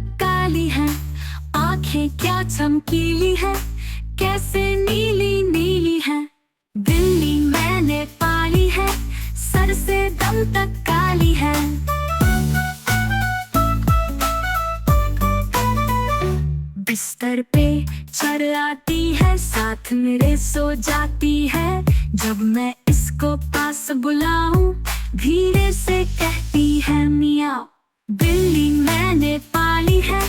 तक काली है, आंखें क्या चमकीली है, कैसे नीली नीली है। बिल्ली मैंने पाली है, सर से दम तक काली है। बिस्तर पे चढ़ आती है, साथ मेरे सो जाती है। जब मैं इसको पास बुलाऊं, धीरे से कहती है मियाओ। बिल्ली मैंने पाली है,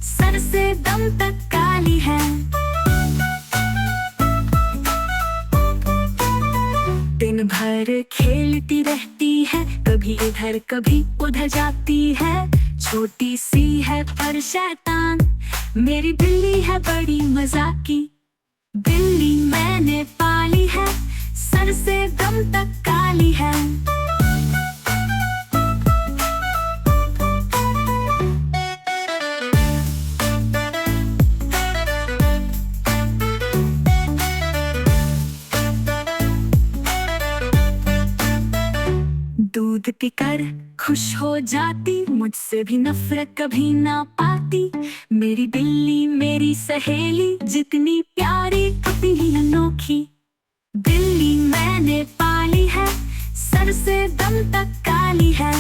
सर से दम तक काली है। दिन भर खेलती रहती है, कभी इधर कभी उधर जाती है। छोटी सी है पर शैतान, मेरी बिल्ली है बड़ी मजाकी। बिल्ली मैंने पाली है, सर से दम तक काली है। दूध पीकर खुश हो जाती, मुझसे भी नफरत कभी ना पाती। मेरी बिल्ली मेरी सहेली, जितनी प्यारी उतनी अनोखी। बिल्ली मैंने पाली है, सर से दम तक काली है।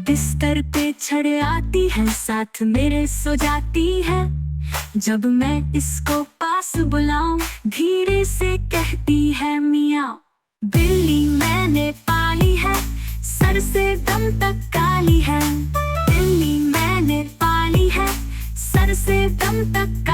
बिस्तर पे चढ़ आती है, साथ मेरे सो जाती है। जब मैं इसको पास बुलाऊं, धीरे से कहती है मियाओ। बिल्ली मैंने पाली है, सर से दम तक काली है। बिल्ली मैंने पाली है, सर से दम तक